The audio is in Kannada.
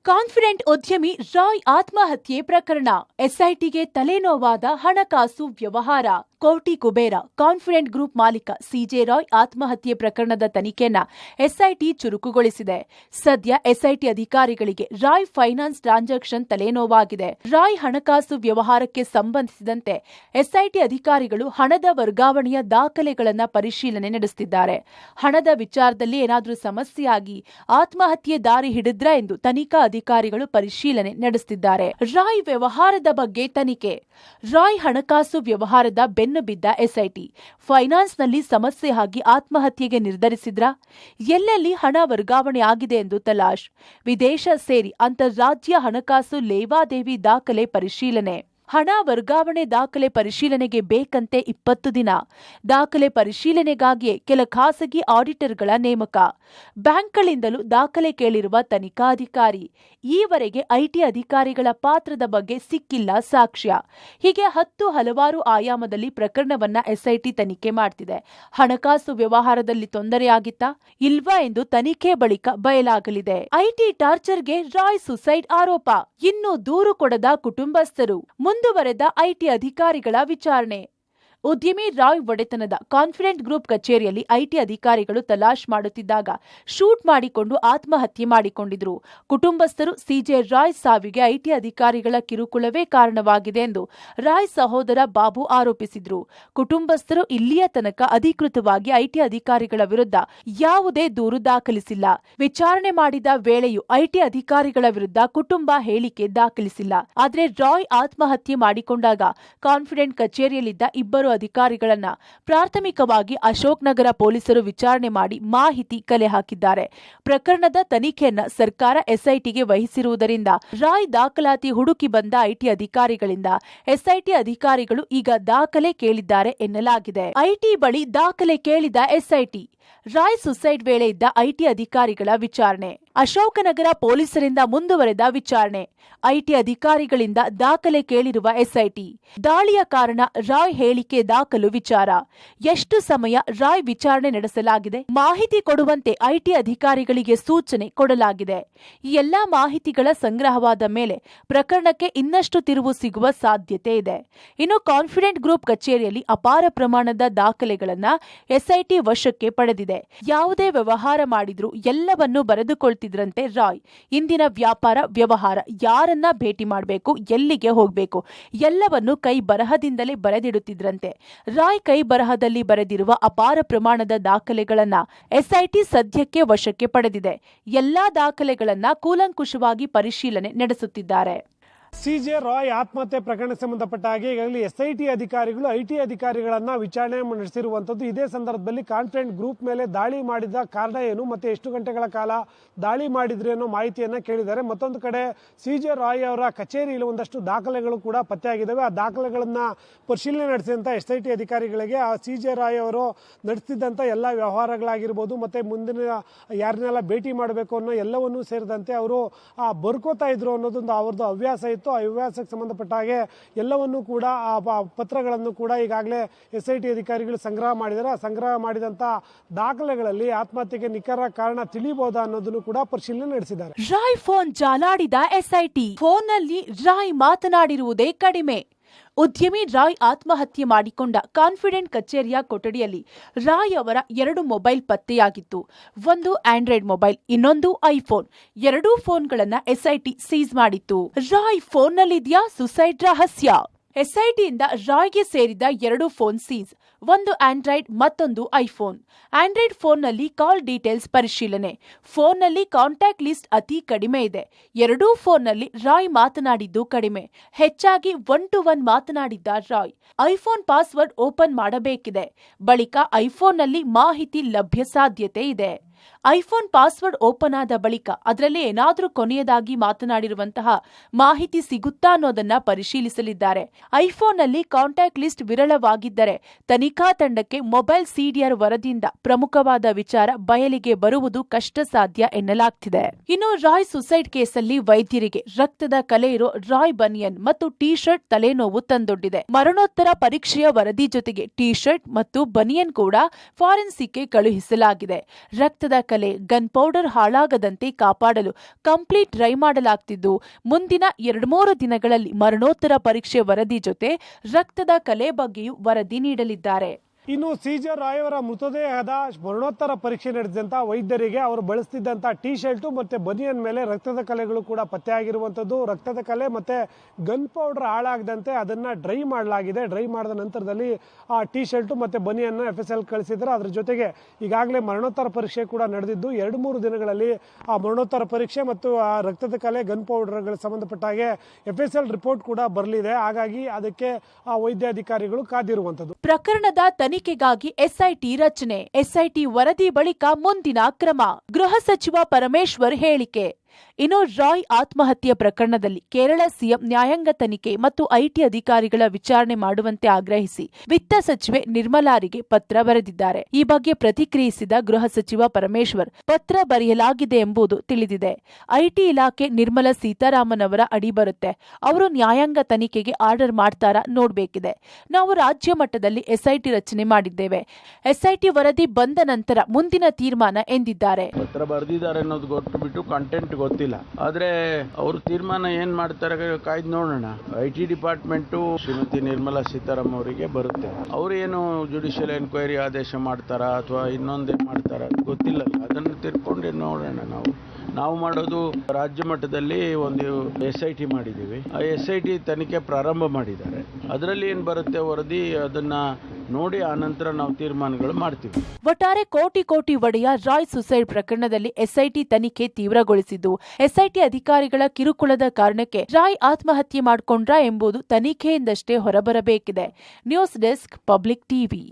ಕಾನ್ಫಿಡೆಂಟ್ ಉದ್ಯಮಿ ರಾಯ್ ಆತ್ಮಹತ್ಯೆ ಪ್ರಕರಣ. ಎಸ್ಐಟಿಗೆ ತಲೆನೋವಾದ ಹಣಕಾಸು ವ್ಯವಹಾರ. ಕೋಟಿ ಕುಬೇರ ಕಾನ್ಫಿಡೆಂಟ್ ಗ್ರೂಪ್ ಮಾಲೀಕ ಸಿಜೆ ರಾಯ್ ಆತ್ಮಹತ್ಯೆ ಪ್ರಕರಣದ ತನಿಖೆಯನ್ನ ಎಸ್ಐಟಿ ಚುರುಕುಗೊಳಿಸಿದೆ. ಸದ್ಯ ಎಸ್ಐಟಿ ಅಧಿಕಾರಿಗಳಿಗೆ ರಾಯ್ ಫೈನಾನ್ಸ್ ಟ್ರಾನ್ಸಾಕ್ಷನ್ ತಲೆನೋವಾಗಿದೆ. ರಾಯ್ ಹಣಕಾಸು ವ್ಯವಹಾರಕ್ಕೆ ಸಂಬಂಧಿಸಿದಂತೆ ಎಸ್ಐಟಿ ಅಧಿಕಾರಿಗಳು ಹಣದ ವರ್ಗಾವಣೆಯ ದಾಖಲೆಗಳನ್ನು ಪರಿಶೀಲನೆ ನಡೆಸುತ್ತಿದ್ದಾರೆ. ಹಣದ ವಿಚಾರದಲ್ಲಿ ಏನಾದರೂ ಸಮಸ್ಯೆಯಾಗಿ ಆತ್ಮಹತ್ಯೆ ದಾರಿ ಹಿಡಿದ್ರಾ ಎಂದು ತನಿಖಾ ಅಧಿಕಾರಿಗಳು ಪರಿಶೀಲನೆ ನಡೆಸುತ್ತಿದ್ದಾರೆ. ರಾಯ್ ವ್ಯವಹಾರದ ಬಗ್ಗೆ ತನಿಖೆ. ರಾಯ್ ಹಣಕಾಸು ವ್ಯವಹಾರದ ಬೆನ್ನು ಬಿದ್ದ ಎಸ್ಐಟಿ ಫೈನಾನ್ಸ್ನಲ್ಲಿ ಸಮಸ್ಯೆ ಆಗಿ ಆತ್ಮಹತ್ಯೆಗೆ ನಿರ್ಧರಿಸಿದ್ರಾ? ಎಲ್ಲೆಲ್ಲಿ ಹಣ ವರ್ಗಾವಣೆ ಆಗಿದೆ ಎಂದು ತಲಾಶ್. ವಿದೇಶ ಸೇರಿ ಅಂತಾರಾಜ್ಯ ಹಣಕಾಸು ಲೇವಾದೇವಿ ದಾಖಲೆ ಪರಿಶೀಲನೆ. ಹಣ ವರ್ಗಾವಣೆ ದಾಖಲೆ ಪರಿಶೀಲನೆಗೆ ಬೇಕಂತೆ 20 ದಿನ. ದಾಖಲೆ ಪರಿಶೀಲನೆಗಾಗಿಯೇ ಕೆಲ ಖಾಸಗಿ ಆಡಿಟರ್ಗಳ ನೇಮಕ. ಬ್ಯಾಂಕ್ಗಳಿಂದಲೂ ದಾಖಲೆ ಕೇಳಿರುವ ತನಿಖಾಧಿಕಾರಿ. ಈವರೆಗೆ ಐಟಿ ಅಧಿಕಾರಿಗಳ ಪಾತ್ರದ ಬಗ್ಗೆ ಸಿಕ್ಕಿಲ್ಲ ಸಾಕ್ಷ್ಯ. ಹೀಗೆ ಹಲವಾರು ಆಯಾಮದಲ್ಲಿ ಪ್ರಕರಣವನ್ನ ಎಸ್ಐಟಿ ತನಿಖೆ ಮಾಡ್ತಿದೆ. ಹಣಕಾಸು ವ್ಯವಹಾರದಲ್ಲಿ ತೊಂದರೆಯಾಗಿತ್ತಾ ಇಲ್ವಾ ಎಂದು ತನಿಖೆ ಬಳಿಕ ಬಯಲಾಗಲಿದೆ. ಐಟಿ ಟಾರ್ಚರ್ಗೆ ರಾಯ್ ಸುಸೈಡ್ ಆರೋಪ. ಇನ್ನೂ ದೂರು ಕೊಡದ ಕುಟುಂಬಸ್ಥರು. ಮುಂದುವರೆದ ಐಟಿ ಅಧಿಕಾರಿಗಳ ವಿಚಾರಣೆ. ಉದ್ಯಮಿ ರಾಯ್ ಒಡೆತನದ ಕಾನ್ಫಿಡೆಂಟ್ ಗ್ರೂಪ್ ಕಚೇರಿಯಲ್ಲಿ ಐಟಿ ಅಧಿಕಾರಿಗಳು ತಲಾಶ್ ಮಾಡುತ್ತಿದ್ದಾಗ ಶೂಟ್ ಮಾಡಿಕೊಂಡು ಆತ್ಮಹತ್ಯೆ ಮಾಡಿಕೊಂಡಿದ್ರು. ಕುಟುಂಬಸ್ಥರು ಸಿಜೆ ರಾಯ್ ಸಾವಿಗೆ ಐಟಿ ಅಧಿಕಾರಿಗಳ ಕಿರುಕುಳವೇ ಕಾರಣವಾಗಿದೆ ಎಂದು ರಾಯ್ ಸಹೋದರ ಬಾಬು ಆರೋಪಿಸಿದ್ರು. ಕುಟುಂಬಸ್ಥರು ಇಲ್ಲಿಯ ತನಕ ಅಧಿಕೃತವಾಗಿ ಐಟಿ ಅಧಿಕಾರಿಗಳ ವಿರುದ್ಧ ಯಾವುದೇ ದೂರು ದಾಖಲಿಸಿಲ್ಲ. ವಿಚಾರಣೆ ಮಾಡಿದ ವೇಳೆಯೂ ಐಟಿ ಅಧಿಕಾರಿಗಳ ವಿರುದ್ಧ ಕುಟುಂಬ ಹೇಳಿಕೆ ದಾಖಲಿಸಿಲ್ಲ. ಆದರೆ ರಾಯ್ ಆತ್ಮಹತ್ಯೆ ಮಾಡಿಕೊಂಡಾಗ ಕಾನ್ಫಿಡೆಂಟ್ ಕಚೇರಿಯಲ್ಲಿದ್ದ ಇಬ್ಬರು ಅಧಿಕಾರಿಗಳನ್ನ ಪ್ರಾಥಮಿಕವಾಗಿ ಅಶೋಕ್ ನಗರ ಪೊಲೀಸರು ವಿಚಾರಣೆ ಮಾಡಿ ಮಾಹಿತಿ ಕಲೆ ಹಾಕಿದ್ದಾರೆ. ಪ್ರಕರಣದ ತನಿಖೆಯನ್ನ ಸರ್ಕಾರ ಎಸ್ಐಟಿಗೆ ವಹಿಸಿರುವುದರಿಂದ ರಾಯ್ ದಾಖಲಾತಿ ಹುಡುಕಿ ಬಂದ ಐಟಿ ಅಧಿಕಾರಿಗಳಿಂದ ಎಸ್ಐಟಿ ಅಧಿಕಾರಿಗಳು ಈಗ ದಾಖಲೆ ಕೇಳಿದ್ದಾರೆ ಎನ್ನಲಾಗಿದೆ. ಐಟಿ ಬಳಿ ದಾಖಲೆ ಕೇಳಿದ ಎಸ್ಐಟಿ. ರಾಯ್ ಸುಸೈಡ್ ವೇಳೆ ಇದ್ದ ಐಟಿ ಅಧಿಕಾರಿಗಳ ವಿಚಾರಣೆ. ಅಶೋಕನಗರ ಪೊಲೀಸರಿಂದ ಮುಂದುವರೆದ ವಿಚಾರಣೆ. ಐಟಿ ಅಧಿಕಾರಿಗಳಿಂದ ದಾಖಲೆ ಕೇಳಿರುವ ಎಸ್ಐಟಿ. ದಾಳಿಯ ಕಾರಣ ರಾಯ್ ಹೇಳಿಕೆ ದಾಖಲು ವಿಚಾರ. ಎಷ್ಟು ಸಮಯ ರಾಯ್ ವಿಚಾರಣೆ ನಡೆಸಲಾಗಿದೆ? ಮಾಹಿತಿ ಕೊಡುವಂತೆ ಐಟಿ ಅಧಿಕಾರಿಗಳಿಗೆ ಸೂಚನೆ ಕೊಡಲಾಗಿದೆ. ಈ ಎಲ್ಲಾ ಮಾಹಿತಿಗಳ ಸಂಗ್ರಹವಾದ ಮೇಲೆ ಪ್ರಕರಣಕ್ಕೆ ಇನ್ನಷ್ಟು ತಿರುವು ಸಿಗುವ ಸಾಧ್ಯತೆ ಇದೆ. ಇನ್ನು ಕಾನ್ಫಿಡೆಂಟ್ ಗ್ರೂಪ್ ಕಚೇರಿಯಲ್ಲಿ ಅಪಾರ ಪ್ರಮಾಣದ ದಾಖಲೆಗಳನ್ನ ಎಸ್ಐಟಿ ವಶಕ್ಕೆ ಪಡೆದಿದೆ. ಯಾವುದೇ ವ್ಯವಹಾರ ಮಾಡಿದ್ರೂ ಎಲ್ಲವನ್ನೂ ಬರೆದುಕೊಳ್ತಿದ್ರಂತೆ ರಾಯ್. ಇಂದಿನ ವ್ಯಾಪಾರ ವ್ಯವಹಾರ, ಯಾರನ್ನ ಭೇಟಿ ಮಾಡಬೇಕು, ಎಲ್ಲಿಗೆ ಹೋಗಬೇಕು ಎಲ್ಲವನ್ನೂ ಕೈ ಬರಹದಿಂದಲೇ ಬರೆದಿಡುತ್ತಿದ್ರಂತೆ. ರಾಯ್ ಕೈ ಬರಹದಲ್ಲಿ ಬರೆದಿರುವ ಅಪಾರ ಪ್ರಮಾಣದ ದಾಖಲೆಗಳನ್ನ ಎಸ್ಐಟಿ ಸದ್ಯಕ್ಕೆ ವಶಕ್ಕೆ ಪಡೆದಿದೆ. ಎಲ್ಲಾ ದಾಖಲೆಗಳನ್ನ ಕೂಲಂಕುಷವಾಗಿ ಪರಿಶೀಲನೆ ನಡೆಸುತ್ತಿದ್ದಾರೆ. ಸಿಜೆ ರಾಯ್ ಆತ್ಮಹತ್ಯೆ ಪ್ರಕರಣಕ್ಕೆ ಸಂಬಂಧಪಟ್ಟ ಹಾಗೆ ಈಗಾಗಲೇ ಎಸ್ಐಟಿ ಅಧಿಕಾರಿಗಳು ಐಟಿ ಅಧಿಕಾರಿಗಳನ್ನ ವಿಚಾರಣೆ ನಡೆಸಿರುವಂತದ್ದು. ಇದೇ ಸಂದರ್ಭದಲ್ಲಿ ಕಾನ್ಫಿಡೆಂಟ್ ಗ್ರೂಪ್ ಮೇಲೆ ದಾಳಿ ಮಾಡಿದ ಕಾರಣ ಏನು ಮತ್ತೆ ಎಷ್ಟು ಗಂಟೆಗಳ ಕಾಲ ದಾಳಿ ಮಾಡಿದ್ರೆ ಅನ್ನೋ ಮಾಹಿತಿಯನ್ನ ಕೇಳಿದ್ದಾರೆ. ಮತ್ತೊಂದು ಕಡೆ ಸಿಜೆ ರಾಯ್ ಅವರ ಕಚೇರಿಯಲ್ಲಿ ಒಂದಷ್ಟು ದಾಖಲೆಗಳು ಕೂಡ ಪತ್ತೆಯಾಗಿದ್ದಾವೆ. ಆ ದಾಖಲೆಗಳನ್ನ ಪರಿಶೀಲನೆ ನಡೆಸಿದಂತ ಎಸ್ಐಟಿ ಅಧಿಕಾರಿಗಳಿಗೆ ಆ ಸಿಜೆ ರಾಯ್ ಅವರು ನಡೆಸ್ತಿದ್ದಂತ ಎಲ್ಲ ವ್ಯವಹಾರಗಳಾಗಿರ್ಬೋದು ಮತ್ತೆ ಮುಂದಿನ ಯಾರನ್ನೆಲ್ಲ ಭೇಟಿ ಮಾಡಬೇಕು ಅನ್ನೋ ಎಲ್ಲವನ್ನೂ ಸೇರಿದಂತೆ ಅವರು ಬರ್ಕೋತಾ ಇದ್ರು ಅನ್ನೋದೊಂದು ಅವ್ರದ್ದು ಹವ್ಯಾಸ ಇತ್ತು. ಆ ಹವ್ಯಾಸಕ್ಕೆ ಸಂಬಂಧಪಟ್ಟ ಹಾಗೆ ಎಲ್ಲವನ್ನೂ ಕೂಡ ಆ ಪತ್ರಗಳನ್ನು ಕೂಡ ಈಗಾಗಲೇ ಎಸ್ಐಟಿ ಅಧಿಕಾರಿಗಳು ಸಂಗ್ರಹ ಮಾಡಿದ್ದಾರೆ. ಆ ಸಂಗ್ರಹ ಮಾಡಿದಂತ ದಾಖಲೆಗಳಲ್ಲಿ ಆತ್ಮಹತ್ಯೆಗೆ ನಿಖರ ಕಾರಣ ತಿಳಿಯಬಹುದಾ ಅನ್ನೋದನ್ನು ಕೂಡ ಪರಿಶೀಲನೆ ನಡೆಸಿದ್ದಾರೆ. ರಾಯ್ ಫೋನ್ ಜಾಲಾಡಿದ ಎಸ್ಐಟಿ. ಫೋನ್ನಲ್ಲಿ ರಾಯ್ ಮಾತನಾಡಿರುವುದೇ ಕಡಿಮೆ. ಉದ್ಯಮಿ ರಾಯ್ ಆತ್ಮಹತ್ಯೆ ಮಾಡಿಕೊಂಡ ಕಾನ್ಫಿಡೆಂಟ್ ಕಚೇರಿಯ ಕೊಠಡಿಯಲ್ಲಿ ರಾಯ್ ಅವರ 2 ಮೊಬೈಲ್ ಪತ್ತೆಯಾಗಿತ್ತು. ಒಂದು ಆಂಡ್ರಾಯ್ಡ್ ಮೊಬೈಲ್, ಇನ್ನೊಂದು ಐಫೋನ್. 2 ಫೋನ್ಗಳನ್ನ ಎಸ್ಐಟಿ ಸೀಸ್ ಮಾಡಿತ್ತು. ರಾಯ್ ಫೋನ್ನಲ್ಲಿದ್ಯಾ ಸುಸೈಡ್ ರಹಸ್ಯ? ಎಸ್ಐಟಿಯಿಂದ ರಾಯ್ಗೆ ಸೇರಿದ 2 ಫೋನ್ ಸೀಸ್, ಒಂದು ಆಂಡ್ರಾಯ್ಡ್ ಮತ್ತೊಂದು ಐಫೋನ್. ಆಂಡ್ರಾಯ್ಡ್ ಫೋನ್ನಲ್ಲಿ ಕಾಲ್ ಡೀಟೇಲ್ಸ್ ಪರಿಶೀಲನೆ. ಫೋನ್ನಲ್ಲಿ ಕಾಂಟ್ಯಾಕ್ಟ್ ಲಿಸ್ಟ್ ಅತಿ ಕಡಿಮೆ ಇದೆ. 2 ಫೋನ್ನಲ್ಲಿ ರಾಯ್ ಮಾತನಾಡಿದ್ದು ಕಡಿಮೆ. ಹೆಚ್ಚಾಗಿ 1-to-1 ಮಾತನಾಡಿದ್ದ ರಾಯ್. ಐಫೋನ್ ಪಾಸ್ವರ್ಡ್ ಓಪನ್ ಮಾಡಬೇಕಿದೆ. ಬಳಿಕ ಐಫೋನ್ನಲ್ಲಿ ಮಾಹಿತಿ ಲಭ್ಯ ಸಾಧ್ಯತೆ ಇದೆ. ಐಫೋನ್ ಪಾಸ್ವರ್ಡ್ ಓಪನ್ ಆದ ಬಳಿಕ ಅದರಲ್ಲಿ ಏನಾದರೂ ಕೊನೆಯದಾಗಿ ಮಾತನಾಡಿರುವಂತಹ ಮಾಹಿತಿ ಸಿಗುತ್ತಾ ಅನ್ನೋದನ್ನ ಪರಿಶೀಲಿಸಲಿದ್ದಾರೆ. ಐಫೋನ್ನಲ್ಲಿ ಕಾಂಟ್ಯಾಕ್ಟ್ ಲಿಸ್ಟ್ ವಿರಳವಾಗಿದ್ದರೆ ತನಿಖಾ ತಂಡಕ್ಕೆ ಮೊಬೈಲ್ ಸಿಡಿಆರ್ ವರದಿಯಿಂದ ಪ್ರಮುಖವಾದ ವಿಚಾರ ಬಯಲಿಗೆ ಬರುವುದು ಕಷ್ಟ ಸಾಧ್ಯ ಎನ್ನಲಾಗ್ತಿದೆ. ಇನ್ನು ರಾಯ್ ಸುಸೈಡ್ ಕೇಸಲ್ಲಿ ವೈದ್ಯರಿಗೆ ರಕ್ತದ ಕಲೆ ಇರೋ ರಾಯ್ ಬನಿಯನ್ ಮತ್ತು ಟಿ ಶರ್ಟ್ ತಲೆನೋವು ತಂದೊಡ್ಡಿದೆ. ಮರಣೋತ್ತರ ಪರೀಕ್ಷೆಯ ವರದಿ ಜೊತೆಗೆ ಟಿ ಶರ್ಟ್ ಮತ್ತು ಬನಿಯನ್ ಕೂಡ ಫಾರೆನ್ಸಿಕ್ಗೆ ಕಳುಹಿಸಲಾಗಿದೆ. ರಕ್ತದ ಕಲೆ, ಗನ್ ಪೌಡರ್ ಹಾಳಾಗದಂತೆ ಕಾಪಾಡಲು ಕಂಪ್ಲೀಟ್ ಡ್ರೈ ಮಾಡಲಾಗ್ತಿದ್ದು, ಮುಂದಿನ 2-3 ದಿನಗಳಲ್ಲಿ ಮರಣೋತ್ತರ ಪರೀಕ್ಷೆ ವರದಿ ಜೊತೆ ರಕ್ತದ ಕಲೆ ಬಗ್ಗೆಯೂ ವರದಿ ನೀಡಲಿದ್ದಾರೆ. ಇನ್ನು ಸಿಜೆ ರಾಯ್ ಅವರ ಮೃತದೇಹದ ಮರಣೋತ್ತರ ಪರೀಕ್ಷೆ ನಡೆಸಿದಂತ ವೈದ್ಯರಿಗೆ ಅವರು ಬಳಸ್ತಿದ್ದಂತ ಟಿ ಶರ್ಟು ಮತ್ತೆ ಬನಿಯನ್ ಮೇಲೆ ರಕ್ತದ ಕಲೆಗಳು ಕೂಡ ಪತ್ತೆಯಾಗಿರುವಂತದ್ದು. ರಕ್ತದ ಕಲೆ ಮತ್ತೆ ಗನ್ ಪೌಡರ್ ಹಾಳಾಗದಂತೆ ಅದನ್ನ ಡ್ರೈ ಮಾಡಲಾಗಿದೆ. ಡ್ರೈ ಮಾಡಿದ ನಂತರದಲ್ಲಿ ಆ ಟಿ ಶರ್ಟು ಮತ್ತೆ ಬನಿಯನ್ನ FSL ಕಳಿಸಿದ್ರೆ. ಅದ್ರ ಜೊತೆಗೆ ಈಗಾಗಲೇ ಮರಣೋತ್ತರ ಪರೀಕ್ಷೆ ಕೂಡ ನಡೆದಿದ್ದು 2-3 ದಿನಗಳಲ್ಲಿ ಆ ಮರಣೋತ್ತರ ಪರೀಕ್ಷೆ ಮತ್ತು ಆ ರಕ್ತದ ಕಲೆ ಗನ್ ಪೌಡರ್ಗಳ ಸಂಬಂಧಪಟ್ಟ ಹಾಗೆ FSL ರಿಪೋರ್ಟ್ ಕೂಡ ಬರಲಿದೆ. ಹಾಗಾಗಿ ಅದಕ್ಕೆ ಆ ವೈದ್ಯಾಧಿಕಾರಿಗಳು ಕಾದಿರುವಂತದ್ದು. ಪ್ರಕರಣದ ತನಿಖೆಗಾಗಿ ಎಸ್ಐಟಿ ರಚನೆ, ಎಸ್ಐಟಿ ವರದಿ ಬಳಿಕ ಮುಂದಿನ ಕ್ರಮ. ಗೃಹ ಸಚಿವ ಪರಮೇಶ್ವರ್ ಹೇಳಿಕೆ. ಇನ್ನು ರಾಯ್ ಆತ್ಮಹತ್ಯೆ ಪ್ರಕರಣದಲ್ಲಿ ಕೇರಳ ಸಿಎಂ ನ್ಯಾಯಾಂಗ ತನಿಖೆ ಮತ್ತು ಐಟಿ ಅಧಿಕಾರಿಗಳ ವಿಚಾರಣೆ ಮಾಡುವಂತೆ ಆಗ್ರಹಿಸಿ ವಿತ್ತ ಸಚಿವೆ ನಿರ್ಮಲಾರಿಗೆ ಪತ್ರ ಬರೆದಿದ್ದಾರೆ. ಈ ಬಗ್ಗೆ ಪ್ರತಿಕ್ರಿಯಿಸಿದ ಗೃಹ ಸಚಿವ ಪರಮೇಶ್ವರ್, ಪತ್ರ ಬರೆಯಲಾಗಿದೆ ಎಂಬುದು ತಿಳಿದಿದೆ. ಐಟಿ ಇಲಾಖೆ ನಿರ್ಮಲಾ ಸೀತಾರಾಮನ್ ಅವರ ಅಡಿ ಬರುತ್ತೆ. ಅವರು ನ್ಯಾಯಾಂಗ ತನಿಖೆಗೆ ಆರ್ಡರ್ ಮಾಡ್ತಾರಾ ನೋಡ್ಬೇಕಿದೆ. ನಾವು ರಾಜ್ಯ ಮಟ್ಟದಲ್ಲಿ ಎಸ್ಐಟಿ ರಚನೆ ಮಾಡಿದ್ದೇವೆ. ಎಸ್ಐಟಿ ವರದಿ ಬಂದ ನಂತರ ಮುಂದಿನ ತೀರ್ಮಾನ ಎಂದಿದ್ದಾರೆ. ಪತ್ರ ಬರೆದಿದ್ದಾರೆ ಅನ್ನೋದು ಗೊತ್ತುಬಿಟ್ಟು ಕಂಟೆಂಟ್ ಗೊತ್ತಿಲ್ಲ. ಆದ್ರೆ ಅವರು ತೀರ್ಮಾನ ಏನ್ ಮಾಡ್ತಾರೆ ಕಾಯ್ದು ನೋಡೋಣ. ಐಟಿ ಡಿಪಾರ್ಟ್ಮೆಂಟು ಶ್ರೀಮತಿ ನಿರ್ಮಲಾ ಸೀತಾರಾಮನ್ ಅವರಿಗೆ ಬರುತ್ತೆ. ಅವರು ಏನು ಜುಡಿಷಿಯಲ್ ಎನ್ಕ್ವೈರಿ ಆದೇಶ ಮಾಡ್ತಾರಾ ಅಥವಾ ಇನ್ನೊಂದೇ ಮಾಡ್ತಾರಾ ಗೊತ್ತಿಲ್ಲ. ಅದನ್ನು ತಿಳ್ಕೊಂಡೆ ನೋಡೋಣ. ನಾವು ಮಾಡೋದು ರಾಜ್ಯ ಮಟ್ಟದಲ್ಲಿ ಒಂದು SIT ಮಾಡಿದ್ದೀವಿ. ಆ SIT ತನಿಖೆ ಪ್ರಾರಂಭ ಮಾಡಿದ್ದಾರೆ. ಅದರಲ್ಲಿ ಏನು ಬರುತ್ತೆ ವರದಿ ಅದನ್ನ ನೋಡಿ ಆನಂತರ ನಾವು ತೀರ್ಮಾನಗಳು ಮಾಡ್ತೀವಿ. ಒಟ್ಟಾರೆ ಕೋಟಿ ಒಡೆಯ ರಾಯ್ ಸುಸೈಡ್ ಪ್ರಕರಣದಲ್ಲಿ ಎಸ್ಐಟಿ ತನಿಖೆ ತೀವ್ರಗೊಳಿಸಿದ್ದು, ಎಸ್ಐಟಿ ಅಧಿಕಾರಿಗಳ ಕಿರುಕುಳದ ಕಾರಣಕ್ಕೆ ರಾಯ್ ಆತ್ಮಹತ್ಯೆ ಮಾಡಿಕೊಂಡ್ರಾ ಎಂಬುದು ತನಿಖೆಯಿಂದಷ್ಟೇ ಹೊರಬರಬೇಕಿದೆ. News desk, public TV.